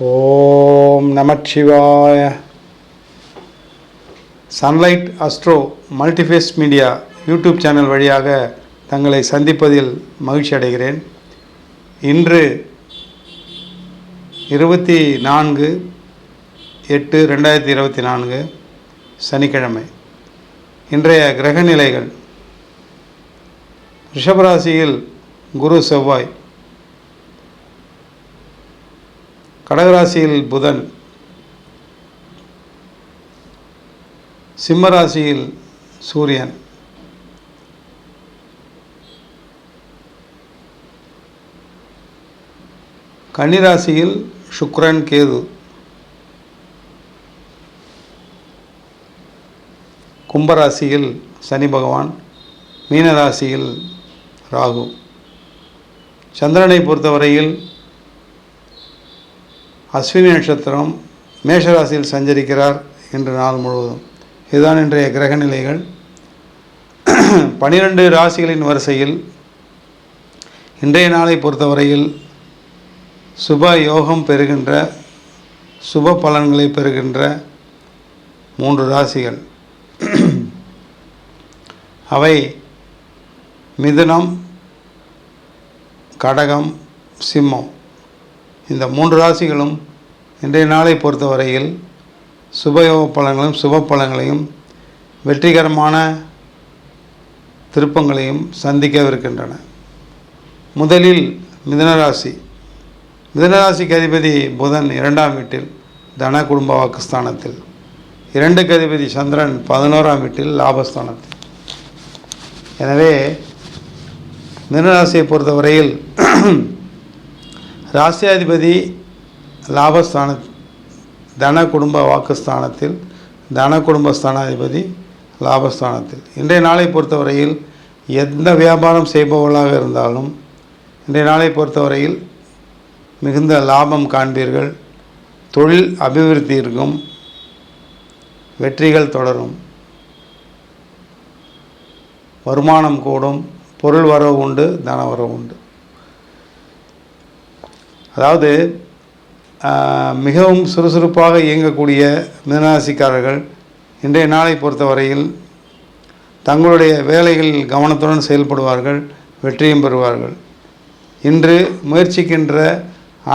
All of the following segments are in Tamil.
ஓம் நமச்சிவாய. Sunlight Astro Multiphase Media YouTube channel வழியாக தங்களை சந்திப்பதில் மகிழ்ச்சி அடைகிறேன். இன்று 24/8/2024 சனிக்கிழமை. இன்றைய கிரக நிலைகள்: ரிஷபராசியில் குரு செவ்வாய், கடகராசியில் புதன், சிம்மராசியில் சூரியன், கன்னிராசியில் சுக்கிரன் கேது, கும்பராசியில் சனி பகவான், மீனராசியில் ராகு. சந்திரனை பொறுத்தவரையில் அஸ்வினி நட்சத்திரம் மேஷராசியில் சஞ்சரிக்கிறார் இன்று நாள் முழுவதும். இதுதான் இன்றைய கிரக நிலைகள். 12 ராசிகளின் வரிசையில் இன்றைய நாளை பொறுத்தவரையில் சுப யோகம் பெறுகின்ற, சுப பலன்களை பெறுகின்ற 3 ராசிகள். அவை மிதுனம், கடகம், சிம்மம். இந்த 3 ராசிகளும் இன்றைய நாளை பொறுத்தவரையில் சுபயோக பலன்களையும் சுப பலன்களையும் வெற்றிகரமான திருப்பங்களையும் சந்திக்கவிருக்கின்றன. முதலில் மிதுனராசி. மிதுனராசிக்கு அதிபதி புதன் 2ஆம் வீட்டில் தன குடும்ப வாக்குஸ்தானத்தில், 2க்கு அதிபதி சந்திரன் 11ஆம் வீட்டில் லாபஸ்தானத்தில். எனவே மிதுனராசியை பொறுத்தவரையில் ராசியாதிபதி லாபஸ்தான தன குடும்ப வாக்குஸ்தானத்தில், தன குடும்ப ஸ்தானாதிபதி லாபஸ்தானத்தில். இன்றைய நாளை பொறுத்தவரையில் எந்த வியாபாரம் செய்பவர்களாக இருந்தாலும் இன்றைய நாளை பொறுத்தவரையில் மிகுந்த லாபம் காண்பீர்கள். தொழில் அபிவிருத்தி இருக்கும், வெற்றிகள் தொடரும், வருமானம் கூடும், பொருள் வரவு உண்டு, தன வரவு உண்டு. அதாவது மிகவும் சுறுசுறுப்பாக இயங்கக்கூடிய மிதுனராசிக்காரர்கள் இன்றைய நாளை பொறுத்தவரையில் தங்களுடைய வேலைகளில் கவனத்துடன் செயல்படுவார்கள், வெற்றியும் பெறுவார்கள். இன்று முயற்சிக்கின்ற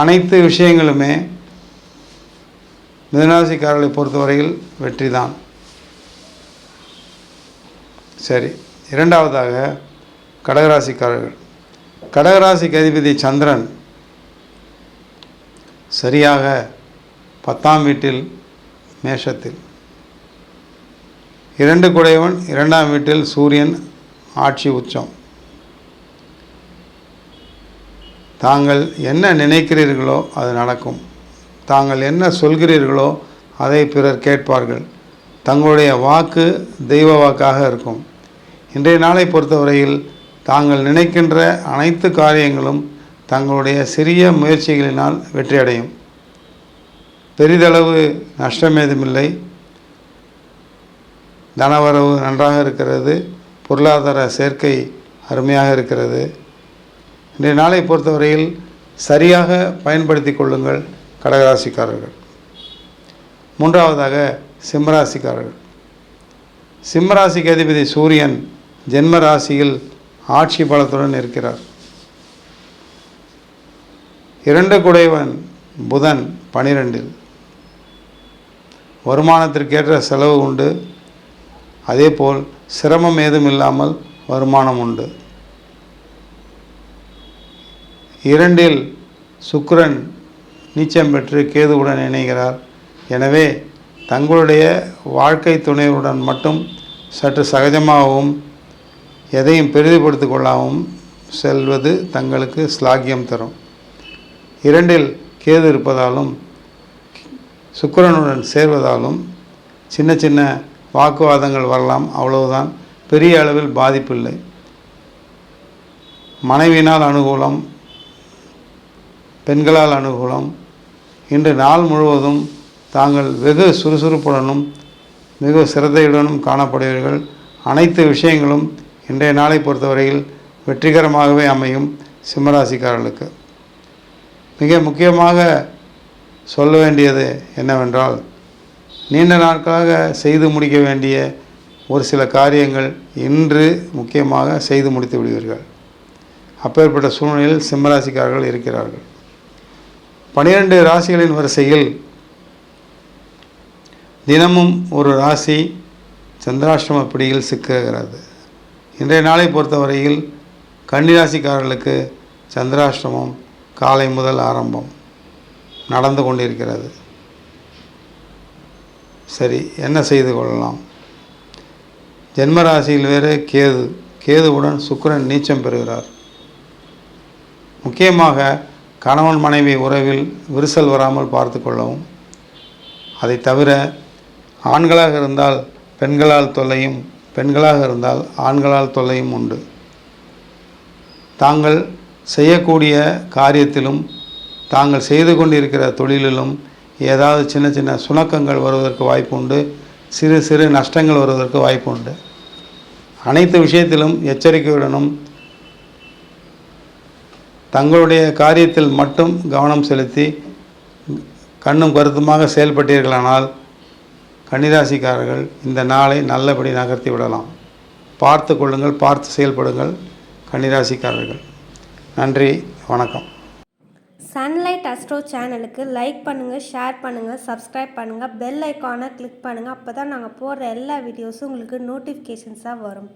அனைத்து விஷயங்களுமே மிதுனராசிக்காரர்களை பொறுத்தவரையில் வெற்றி தான். சரி, இரண்டாவதாக கடகராசிக்காரர்கள். கடகராசிக்கு அதிபதி சந்திரன் சரியாக 10ஆம் வீட்டில் மேஷத்தில், 2 குடையவன் 2ஆம் வீட்டில் சூரியன் ஆட்சி உச்சம். தாங்கள் என்ன நினைக்கிறீர்களோ அது நடக்கும். தாங்கள் என்ன சொல்கிறீர்களோ அதை பிறர் கேட்பார்கள். தங்களுடைய வாக்கு தெய்வ வாக்காக இருக்கும். இன்றைய நாளை பொறுத்தவரையில் தாங்கள் நினைக்கின்ற அனைத்து காரியங்களும் தங்களுடைய சிறிய முயற்சிகளினால் வெற்றியடையும். பெரிதளவு நஷ்டம் ஏதுமில்லை. தனவரவு நன்றாக இருக்கிறது. பொருளாதார சேர்க்கை அருமையாக இருக்கிறது. இன்றைய நாளை பொறுத்தவரையில் சரியாக பயன்படுத்தி கொள்ளுங்கள் கடகராசிக்காரர்கள். மூன்றாவதாக சிம்மராசிக்காரர்கள். சிம்மராசிக்கு அதிபதி சூரியன் ஜென்ம ராசியில் ஆட்சி பலத்துடன் இருக்கிறார். 2 குடையவன் புதன் 12இல். வருமானத்திற்கேற்ற செலவு உண்டு. அதேபோல் சிரமம் ஏதும் இல்லாமல் வருமானம் உண்டு. 2இல் சுக்கிரன் நீச்சம் பெற்று கேதுவுடன் இணைகிறார். எனவே தங்களுடைய வாழ்க்கை துணையுடன் மட்டும் சற்று சகஜமாகவும் எதையும் பெரிதுபடுத்திக் கொள்ளாமல் செல்வது தங்களுக்கு ஸ்லாகியம் தரும். 2இல் கேது இருப்பதாலும் சுக்கிரனுடன் சேர்வதாலும் சின்ன சின்ன வாக்குவாதங்கள் வரலாம், அவ்வளவுதான். பெரிய அளவில் பாதிப்பில்லை. மனைவியினால் அனுகூலம், பெண்களால் அனுகூலம். இன்று நாள் முழுவதும் தாங்கள் வெகு சுறுசுறுப்புடனும் மிக சிரத்தையுடனும் காணப்படுவீர்கள். அனைத்து விஷயங்களும் இன்றைய நாளை பொறுத்தவரையில் வெற்றிகரமாகவே அமையும் சிம்மராசிக்காரர்களுக்கு. மிக முக்கியமாக சொல்ல வேண்டியது என்னவென்றால், நீண்ட நாட்களாக செய்து முடிக்க வேண்டிய ஒரு சில காரியங்கள் இன்று முக்கியமாக செய்து முடித்து விடுவீர்கள். அப்பேற்பட்ட சூழ்நிலையில் சிம்மராசிக்காரர்கள் இருக்கிறார்கள். 12 ராசிகளின் வரிசையில் தினமும் ஒரு ராசி சந்திராஷ்டம பிடியில் சிக்குகிறது. இன்றைய நாளை பொறுத்தவரையில் கன்னிராசிக்காரர்களுக்கு சந்திராஷ்டமம் காலை முதல் ஆரம்பம் நடந்து கொண்டிருக்கிறது. சரி, என்ன செய்து கொள்ளலாம்? ஜென்மராசியில் வேறு கேதுவுடன் சுக்கிரன் நீச்சம் பெறுகிறார். முக்கியமாக கணவன் மனைவி உறவில் விரிசல் வராமல் பார்த்து கொள்ளவும். அதை தவிர ஆண்களாக இருந்தால் பெண்களால் தொல்லையும், பெண்களாக இருந்தால் ஆண்களால் தொல்லையும் உண்டு. தாங்கள் செய்யக்கூடிய காரியத்திலும் தாங்கள் செய்து கொண்டிருக்கிற தொழிலிலும் ஏதாவது சின்ன சின்ன சுணக்கங்கள் வருவதற்கு வாய்ப்பு உண்டு. சிறு சிறு நஷ்டங்கள் வருவதற்கு வாய்ப்பு உண்டு. அனைத்து விஷயத்திலும் எச்சரிக்கையுடனும் தங்களுடைய காரியத்தில் மட்டும் கவனம் செலுத்தி கண்ணும் கருத்துமாக செயல்பட்டீர்களானால் கன்னிராசிக்காரர்கள் இந்த நாளை நல்லபடி நகர்த்தி விடலாம். பார்த்து கொள்ளுங்கள், பார்த்து செயல்படுங்கள் கன்னிராசிக்காரர்கள். நன்றி, வணக்கம். சன்லைட் அஸ்ட்ரோ சேனலுக்கு லைக் பண்ணுங்கள், ஷேர் பண்ணுங்கள், சப்ஸ்கிரைப் பண்ணுங்கள், பெல் ஐக்கானை கிளிக் பண்ணுங்கள். அப்போ தான் நாங்கள் போடுற எல்லா வீடியோஸும் உங்களுக்கு நோட்டிஃபிகேஷன்ஸாக வரும்.